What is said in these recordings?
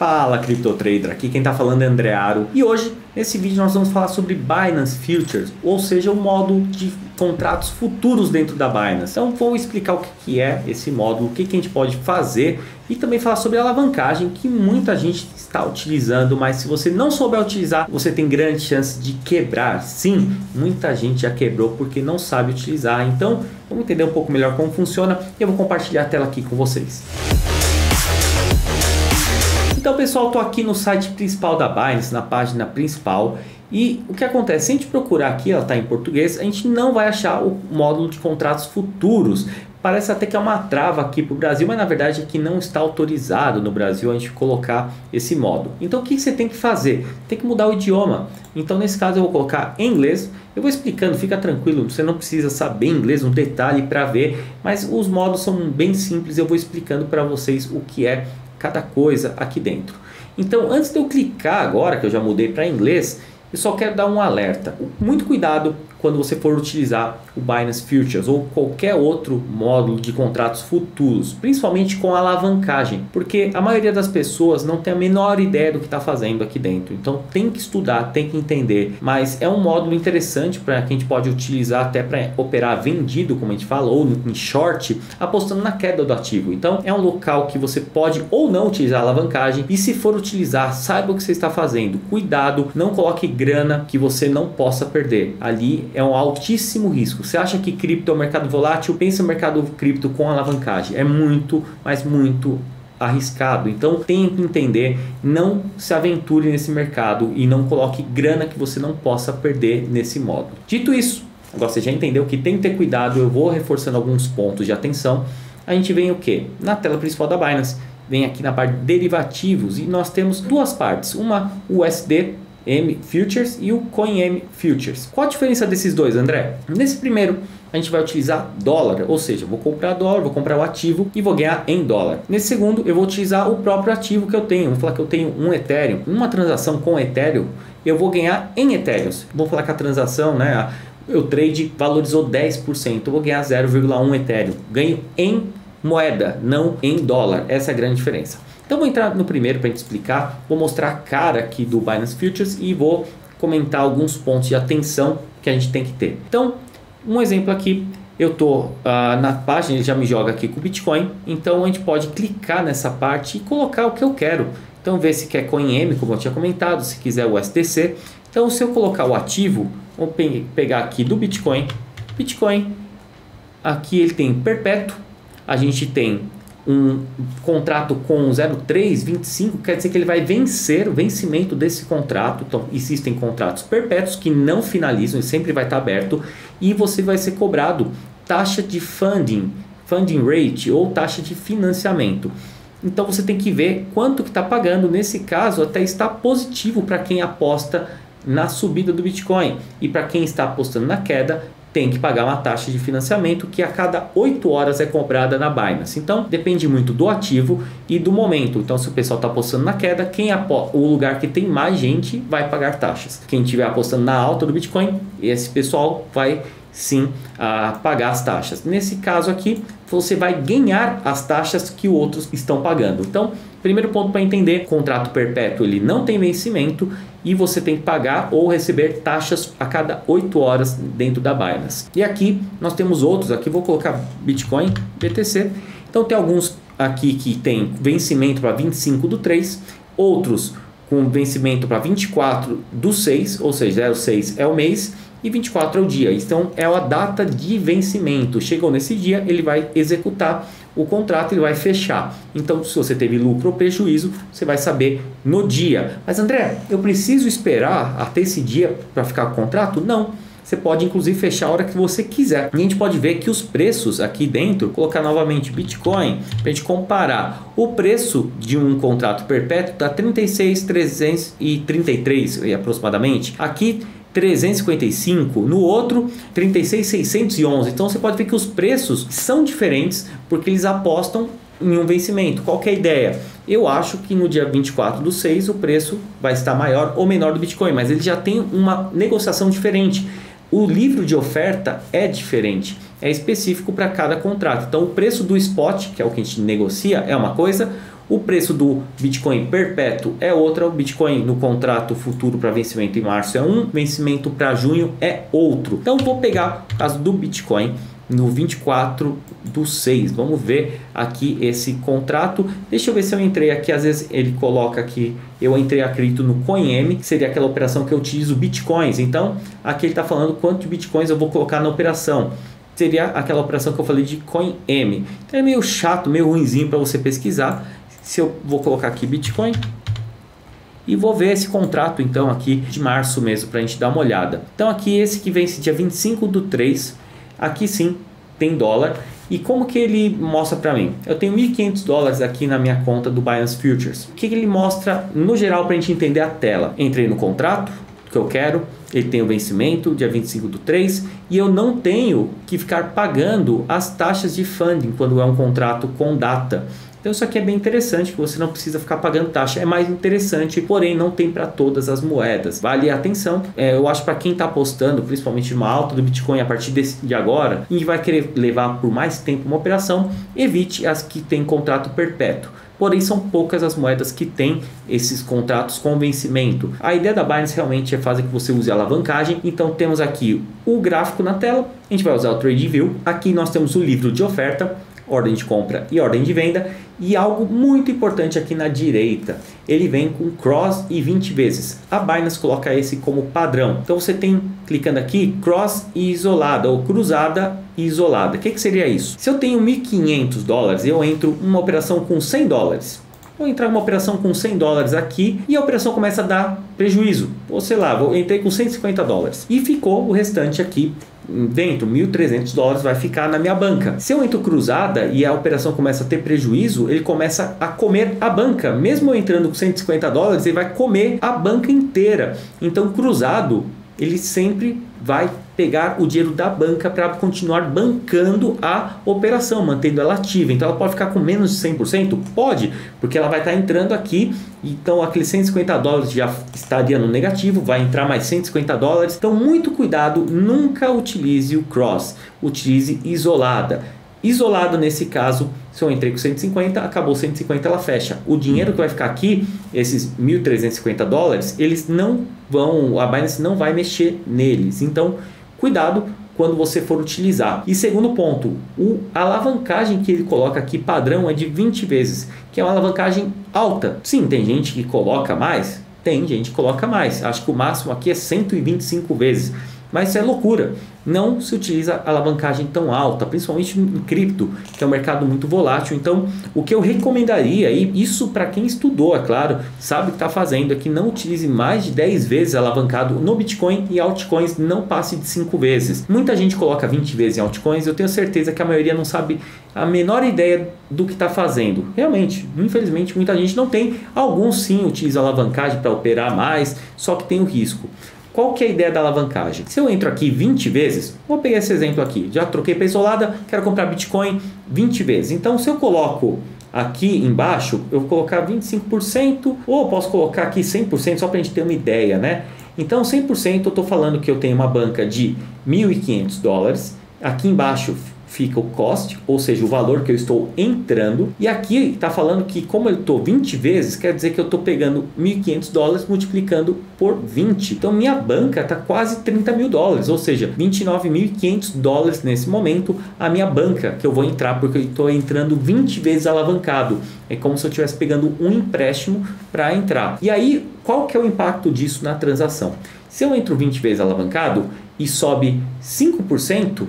Fala CryptoTrader, aqui quem está falando é André Aro e hoje nesse vídeo nós vamos falar sobre Binance Futures, ou seja, o módulo de contratos futuros dentro da Binance. Então vou explicar o que é esse módulo, o que a gente pode fazer e também falar sobre a alavancagem que muita gente está utilizando, mas se você não souber utilizar, você tem grande chance de quebrar. Sim, muita gente já quebrou porque não sabe utilizar. Então vamos entender um pouco melhor como funciona e eu vou compartilhar a tela aqui com vocês. Então pessoal, estou aqui no site principal da Binance, na página principal, e o que acontece? Se a gente procurar aqui, ela está em português, a gente não vai achar o módulo de contratos futuros. Parece até que é uma trava aqui para o Brasil, mas na verdade aqui não está autorizado no Brasil a gente colocar esse módulo. Então o que você tem que fazer? Tem que mudar o idioma. Então nesse caso eu vou colocar em inglês. Eu vou explicando, fica tranquilo, você não precisa saber inglês, um detalhe para ver, mas os módulos são bem simples, eu vou explicando para vocês o que é cada coisa aqui dentro. Então antes de eu clicar agora, que eu já mudei para inglês, eu só quero dar um alerta. Muito cuidado quando você for utilizar o Binance Futures ou qualquer outro módulo de contratos futuros, principalmente com alavancagem, porque a maioria das pessoas não tem a menor ideia do que está fazendo aqui dentro. Então tem que estudar, tem que entender, mas é um módulo interessante para que a gente pode utilizar até para operar vendido, como a gente fala, ou em short, apostando na queda do ativo. Então é um local que você pode ou não utilizar alavancagem, e se for utilizar, saiba o que você está fazendo. Cuidado, não coloque grana que você não possa perder. Ali é um altíssimo risco. Você acha que cripto é um mercado volátil? Pensa no mercado cripto com alavancagem. É muito, mas muito arriscado. Então tem que entender, não se aventure nesse mercado e não coloque grana que você não possa perder nesse módulo. Dito isso, agora você já entendeu que tem que ter cuidado. Eu vou reforçando alguns pontos de atenção. A gente vem o que? Na tela principal da Binance, vem aqui na parte de derivativos e nós temos duas partes. Uma USD M Futures e o CoinM Futures. Qual a diferença desses dois, André? Nesse primeiro a gente vai utilizar dólar, ou seja, vou comprar dólar, vou comprar o ativo e vou ganhar em dólar. Nesse segundo eu vou utilizar o próprio ativo que eu tenho. Vou falar que eu tenho um Ethereum. Uma transação com Ethereum eu vou ganhar em Ethereum. Vou falar que a transação, né, o trade valorizou 10%, eu vou ganhar 0,1 Ethereum. Ganho em moeda, não em dólar. Essa é a grande diferença. Então vou entrar no primeiro para a gente explicar, vou mostrar a cara aqui do Binance Futures e vou comentar alguns pontos de atenção que a gente tem que ter. Então, um exemplo aqui, eu estou na página, ele já me joga aqui com o Bitcoin, então a gente pode clicar nessa parte e colocar o que eu quero. Então ver se quer CoinM, como eu tinha comentado, se quiser o STC. Então se eu colocar o ativo, vou pegar aqui do Bitcoin, aqui ele tem perpétuo, a gente tem um contrato com 0,325, quer dizer que ele vai vencer o vencimento desse contrato. Então existem contratos perpétuos que não finalizam e sempre vai estar aberto, e você vai ser cobrado taxa de funding rate ou taxa de financiamento. Então você tem que ver quanto que está pagando. Nesse caso até está positivo para quem aposta na subida do Bitcoin, e para quem está apostando na queda tem que pagar uma taxa de financiamento que a cada 8 horas é cobrada na Binance. Então depende muito do ativo e do momento. Então se o pessoal está apostando na queda, o lugar que tem mais gente vai pagar taxas. Quem estiver apostando na alta do Bitcoin, esse pessoal vai sim pagar as taxas. Nesse caso aqui, você vai ganhar as taxas que outros estão pagando. Então, primeiro ponto para entender, contrato perpétuo ele não tem vencimento e você tem que pagar ou receber taxas a cada 8 horas dentro da Binance. E aqui nós temos outros, aqui vou colocar Bitcoin, BTC. Então tem alguns aqui que tem vencimento para 25/3, outros com vencimento para 24/6, ou seja, 06 é o mês e 24 é o dia. Então é a data de vencimento. Chegou nesse dia, ele vai executar o contrato, ele vai fechar. Então se você teve lucro ou prejuízo, você vai saber no dia. Mas André, eu preciso esperar até esse dia para ficar com o contrato? Não. Você pode inclusive fechar a hora que você quiser. E a gente pode ver que os preços aqui dentro, colocar novamente Bitcoin, para a gente comparar o preço de um contrato perpétuo, está 36.333 aproximadamente. Aqui 355, no outro 36.611. Então você pode ver que os preços são diferentes porque eles apostam em um vencimento. Qual que é a ideia? Eu acho que no dia 24/6 o preço vai estar maior ou menor do Bitcoin, mas ele já tem uma negociação diferente. O livro de oferta é diferente, é específico para cada contrato. Então o preço do spot, que é o que a gente negocia, é uma coisa, O preço do Bitcoin perpétuo é outra. O Bitcoin no contrato futuro para vencimento em março é um, vencimento para junho é outro. Então vou pegar o caso do Bitcoin no 24/6. Vamos ver aqui esse contrato. Deixa eu ver se eu entrei aqui. Às vezes ele coloca aqui, eu entrei, acredito, no CoinM, que seria aquela operação que eu utilizo Bitcoins. Então aqui ele está falando quanto de Bitcoins eu vou colocar na operação. Seria aquela operação que eu falei de CoinM. Então é meio chato, meio ruinzinho para você pesquisar. Se eu vou colocar aqui Bitcoin e vou ver esse contrato então aqui de março mesmo para a gente dar uma olhada. Então aqui esse que vence dia 25/3, aqui sim tem dólar. E como que ele mostra para mim? Eu tenho $1.500 aqui na minha conta do Binance Futures. O que ele mostra no geral para a gente entender a tela? Entrei no contrato que eu quero, ele tem o vencimento dia 25/3 e eu não tenho que ficar pagando as taxas de funding quando é um contrato com data. Então isso aqui é bem interessante, que você não precisa ficar pagando taxa. É mais interessante, porém não tem para todas as moedas. Vale a atenção. Eu acho para quem está apostando, principalmente uma alta do Bitcoin a partir de agora, e vai querer levar por mais tempo uma operação, evite as que tem contrato perpétuo. Porém, são poucas as moedas que têm esses contratos com vencimento. A ideia da Binance realmente é fazer que você use a alavancagem. Então, temos aqui o gráfico na tela. A gente vai usar o TradingView. Aqui nós temos o livro de oferta, ordem de compra e ordem de venda. E algo muito importante aqui na direita, ele vem com cross e 20 vezes. A Binance coloca esse como padrão. Então você tem, clicando aqui, cross e isolada, ou cruzada e isolada. O que seria isso? Se eu tenho $1.500, eu entro uma operação com $100. Vou entrar uma operação com $100 aqui e a operação começa a dar prejuízo. Ou sei lá, entrei com $150 e ficou o restante aqui dentro, $1.300 vai ficar na minha banca. Se eu entro cruzada e a operação começa a ter prejuízo, ele começa a comer a banca. Mesmo eu entrando com $150, ele vai comer a banca inteira. Então, cruzado, ele sempre vai pegar o dinheiro da banca para continuar bancando a operação, mantendo ela ativa. Então ela pode ficar com menos de 100%? Pode, porque ela vai estar entrando aqui, então aqueles $150 já estaria no negativo, vai entrar mais $150. Então muito cuidado, nunca utilize o cross, utilize isolada. Isolado nesse caso, se eu entrei com 150, acabou 150, ela fecha. O dinheiro que vai ficar aqui, esses $1.350, eles não vão, a Binance não vai mexer neles. Então, cuidado quando você for utilizar. E segundo ponto, a alavancagem que ele coloca aqui padrão é de 20 vezes, que é uma alavancagem alta. Sim, tem gente que coloca mais, tem gente que coloca mais. Acho que o máximo aqui é 125 vezes. Mas isso é loucura. Não se utiliza alavancagem tão alta, principalmente em cripto, que é um mercado muito volátil. Então, o que eu recomendaria, e isso para quem estudou, é claro, sabe o que está fazendo, é que não utilize mais de 10 vezes alavancado no Bitcoin e altcoins, não passe de 5 vezes. Muita gente coloca 20 vezes em altcoins, eu tenho certeza que a maioria não sabe a menor ideia do que está fazendo. Realmente, infelizmente, muita gente não tem. Alguns sim utilizam alavancagem para operar mais, só que tem o risco. Qual que é a ideia da alavancagem? Se eu entro aqui 20 vezes, vou pegar esse exemplo aqui, já troquei para isolada, quero comprar Bitcoin 20 vezes. Então, se eu coloco aqui embaixo, eu vou colocar 25%, ou posso colocar aqui 100%, só para a gente ter uma ideia, né? Então, 100% eu estou falando que eu tenho uma banca de $1.500, aqui embaixo fica o cost, ou seja, o valor que eu estou entrando. E aqui está falando que como eu estou 20 vezes, quer dizer que eu estou pegando $1.500 multiplicando por 20. Então minha banca está quase $30 mil, ou seja, $29.500 nesse momento a minha banca que eu vou entrar, porque eu estou entrando 20 vezes alavancado. É como se eu estivesse pegando um empréstimo para entrar. E aí, qual que é o impacto disso na transação? Se eu entro 20 vezes alavancado e sobe 5%,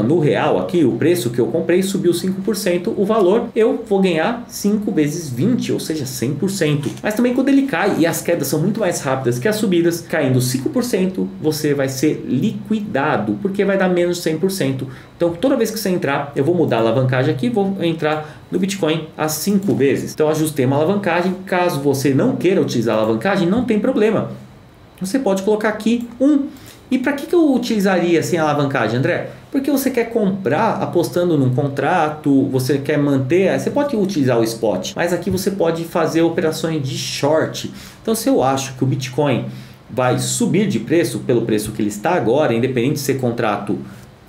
no real aqui, o preço que eu comprei subiu 5%, o valor eu vou ganhar 5 vezes 20, ou seja, 100%. Mas também quando ele cai, e as quedas são muito mais rápidas que as subidas, caindo 5%, você vai ser liquidado, porque vai dar menos 100%. Então toda vez que você entrar, eu vou mudar a alavancagem aqui, vou entrar no Bitcoin a 5 vezes. Então ajustei uma alavancagem, caso você não queira utilizar a alavancagem, não tem problema. Você pode colocar aqui 1. E para que eu utilizaria sem alavancagem, André? Porque você quer comprar apostando num contrato, você quer manter, você pode utilizar o spot, mas aqui você pode fazer operações de short. Então se eu acho que o Bitcoin vai subir de preço pelo preço que ele está agora, independente de ser contrato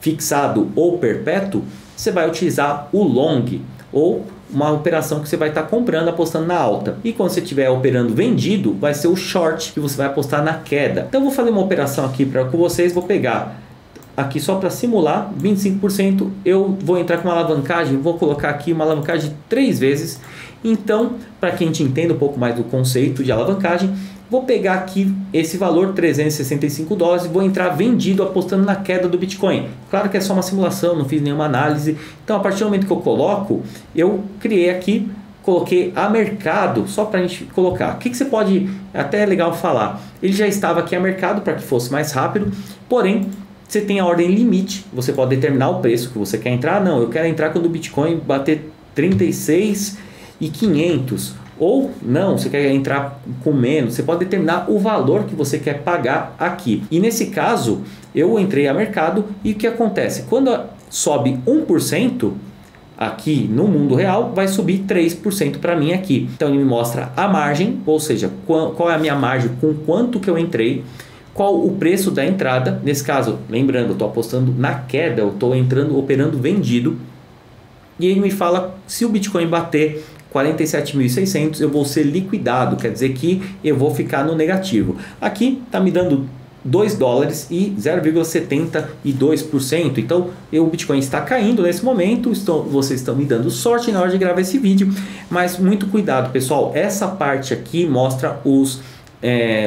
fixado ou perpétuo, você vai utilizar o long ou uma operação que você vai estar comprando, apostando na alta. E quando você estiver operando vendido, vai ser o short, que você vai apostar na queda. Então eu vou fazer uma operação aqui com vocês, vou pegar aqui só para simular 25%, eu vou entrar com uma alavancagem, vou colocar aqui uma alavancagem 3 vezes. Então, para que a gente entenda um pouco mais do conceito de alavancagem, vou pegar aqui esse valor, 365 dólares, e vou entrar vendido apostando na queda do Bitcoin. Claro que é só uma simulação, não fiz nenhuma análise. Então, a partir do momento que eu coloco, eu criei aqui, coloquei a mercado, só para a gente colocar. O que você pode, até é legal falar, ele já estava aqui a mercado para que fosse mais rápido, porém, você tem a ordem limite, você pode determinar o preço que você quer entrar. Não, eu quero entrar quando o Bitcoin bater 36.500. Ou não, você quer entrar com menos, você pode determinar o valor que você quer pagar aqui. E nesse caso, eu entrei a mercado e o que acontece? Quando sobe 1%, aqui no mundo real, vai subir 3% para mim aqui. Então ele me mostra a margem, ou seja, qual é a minha margem, com quanto que eu entrei, qual o preço da entrada. Nesse caso, lembrando, eu estou apostando na queda, eu estou entrando, operando vendido. E ele me fala se o Bitcoin bater 47.600, eu vou ser liquidado, quer dizer que eu vou ficar no negativo. Aqui está me dando 2 dólares e 0,72%. Então o Bitcoin está caindo nesse momento. Vocês estão me dando sorte na hora de gravar esse vídeo, mas muito cuidado, pessoal. Essa parte aqui mostra os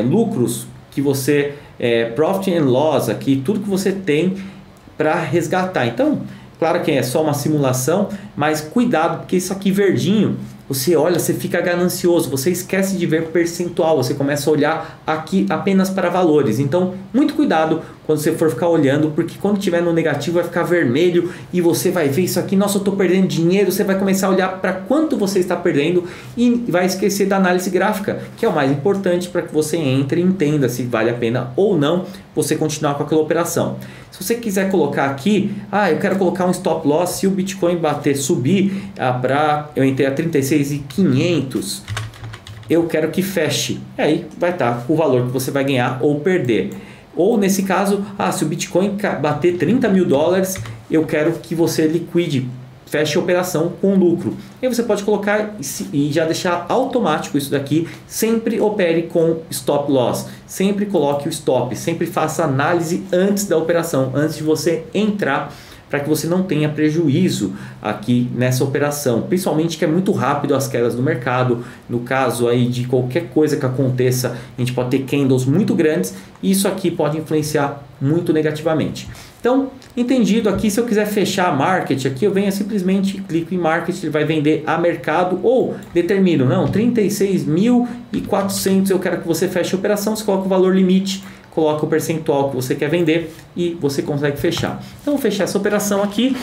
lucros que você, profit and loss, aqui tudo que você tem para resgatar. Então, claro que é só uma simulação, mas cuidado, porque isso aqui verdinho, você olha, você fica ganancioso, você esquece de ver percentual, você começa a olhar aqui apenas para valores. Então, muito cuidado quando você for ficar olhando, porque quando estiver no negativo vai ficar vermelho e você vai ver isso aqui, nossa, eu estou perdendo dinheiro, você vai começar a olhar para quanto você está perdendo e vai esquecer da análise gráfica, que é o mais importante para que você entre e entenda se vale a pena ou não você continuar com aquela operação. Se você quiser colocar aqui, eu quero colocar um stop loss se o Bitcoin subir eu entrei a 36.500, eu quero que feche. E aí vai estar o valor que você vai ganhar ou perder. Ou nesse caso, se o Bitcoin bater 30 mil dólares, eu quero que você liquide, feche a operação com lucro. E aí você pode colocar e já deixar automático isso daqui. Sempre opere com stop loss, sempre coloque o stop, sempre faça análise antes da operação, antes de você entrar, para que você não tenha prejuízo aqui nessa operação, principalmente que é muito rápido as quedas do mercado. No caso aí de qualquer coisa que aconteça, a gente pode ter candles muito grandes e isso aqui pode influenciar muito negativamente. Então, entendido aqui, se eu quiser fechar a market aqui, eu venho simplesmente clico em market, ele vai vender a mercado, ou determino, não, 36.400 eu quero que você feche a operação, você coloca o valor limite, coloca o percentual que você quer vender e você consegue fechar. Então, vou fechar essa operação aqui.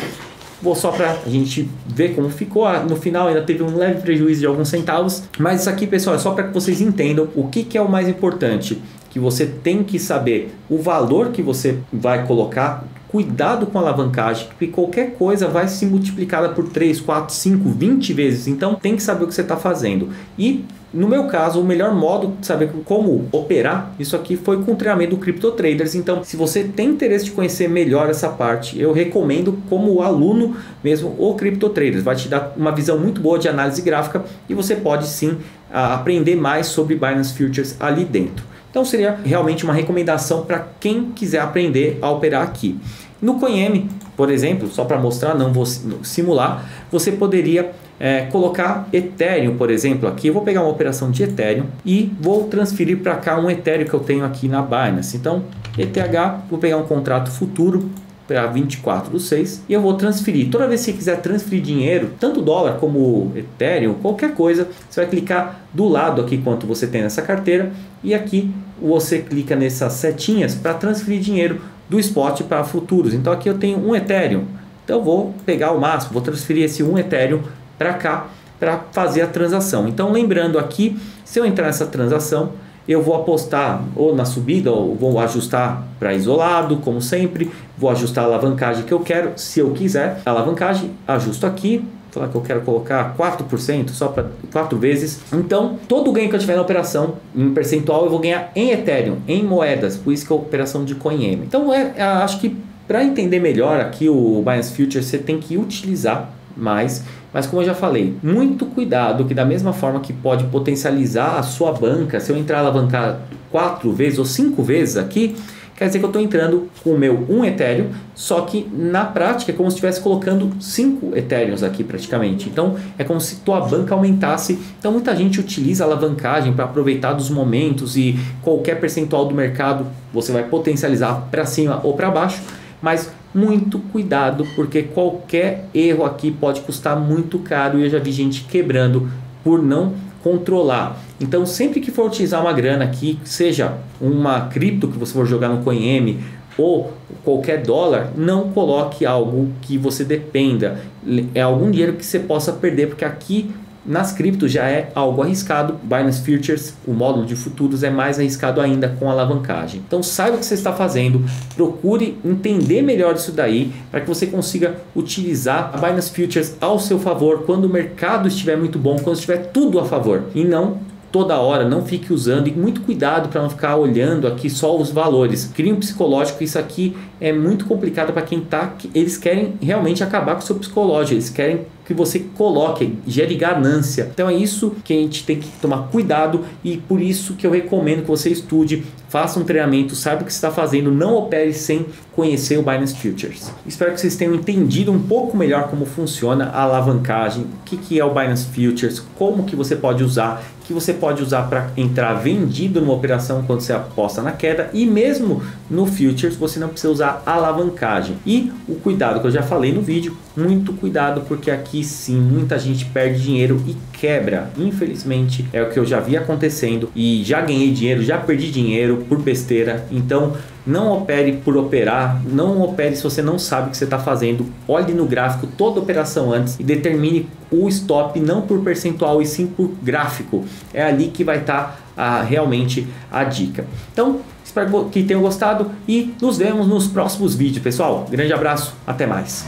Vou só para a gente ver como ficou. No final ainda teve um leve prejuízo de alguns centavos. Mas isso aqui, pessoal, é só para que vocês entendam o que é o mais importante. Que você tem que saber o valor que você vai colocar. Cuidado com a alavancagem, porque qualquer coisa vai se multiplicada por 3, 4, 5, 20 vezes. Então tem que saber o que você está fazendo. E no meu caso, o melhor modo de saber como operar isso aqui foi com o treinamento do Crypto Traders. Então, se você tem interesse de conhecer melhor essa parte, eu recomendo como aluno mesmo o Crypto Traders. Vai te dar uma visão muito boa de análise gráfica e você pode sim aprender mais sobre Binance Futures ali dentro. Então seria realmente uma recomendação para quem quiser aprender a operar aqui. No Coinme, por exemplo, só para mostrar, não vou simular, você poderia colocar Ethereum, por exemplo. Aqui eu vou pegar uma operação de Ethereum e vou transferir para cá um Ethereum que eu tenho aqui na Binance. Então, ETH, vou pegar um contrato futuro para 24/6 e eu vou transferir. Toda vez que você quiser transferir dinheiro, tanto dólar como Ethereum, qualquer coisa, você vai clicar do lado aqui quanto você tem nessa carteira e aqui você clica nessas setinhas para transferir dinheiro do spot para futuros. Então aqui eu tenho um Ethereum, então eu vou pegar o máximo, vou transferir esse um Ethereum para cá para fazer a transação. Então lembrando aqui, se eu entrar nessa transação, eu vou apostar ou na subida, ou vou ajustar para isolado, como sempre. Vou ajustar a alavancagem que eu quero, se eu quiser. A alavancagem, ajusto aqui. Falar que eu quero colocar 4%, só para 4 vezes. Então, todo o ganho que eu tiver na operação, em percentual, eu vou ganhar em Ethereum, em moedas. Por isso que é a operação de Coinme. Então, acho que para entender melhor aqui o Binance Futures, você tem que utilizar mais. Mas como eu já falei, muito cuidado, que da mesma forma que pode potencializar a sua banca, se eu entrar alavancar 4 vezes ou 5 vezes aqui, quer dizer que eu estou entrando com o meu 1 Ethereum, só que na prática é como se estivesse colocando 5 Ethereums aqui praticamente. Então é como se tua banca aumentasse. Então muita gente utiliza a alavancagem para aproveitar dos momentos e qualquer percentual do mercado você vai potencializar para cima ou para baixo. Mas muito cuidado, porque qualquer erro aqui pode custar muito caro e eu já vi gente quebrando por não controlar. Então sempre que for utilizar uma grana aqui, seja uma cripto que você for jogar no CoinM ou qualquer dólar, não coloque algo que você dependa. É algum dinheiro que você possa perder, porque aqui nas criptos já é algo arriscado. Binance Futures, o módulo de futuros, é mais arriscado ainda com alavancagem. Então saiba o que você está fazendo, procure entender melhor isso daí para que você consiga utilizar a Binance Futures ao seu favor quando o mercado estiver muito bom, quando estiver tudo a favor, e não toda hora. Não fique usando, e muito cuidado para não ficar olhando aqui só os valores. Cria um psicológico, isso aqui é muito complicado para quem tá, eles querem realmente acabar com o seu psicológico, eles querem que você coloque, gere ganância. Então é isso que a gente tem que tomar cuidado, e por isso que eu recomendo que você estude, faça um treinamento, saiba o que você está fazendo, não opere sem conhecer o Binance Futures. Espero que vocês tenham entendido um pouco melhor como funciona a alavancagem, o que é o Binance Futures, como que você pode usar, que você pode usar para entrar vendido numa operação quando você aposta na queda, e mesmo no Futures você não precisa usar alavancagem. E o cuidado que eu já falei no vídeo, muito cuidado, porque aqui sim muita gente perde dinheiro e quebra. Infelizmente é o que eu já vi acontecendo, e já ganhei dinheiro, já perdi dinheiro por besteira. Então não opere por operar, não opere se você não sabe o que você está fazendo. Olhe no gráfico toda operação antes e determine o stop, não por percentual e sim por gráfico. É ali que vai estar realmente a dica. Então espero que tenham gostado e nos vemos nos próximos vídeos, pessoal. Grande abraço, até mais.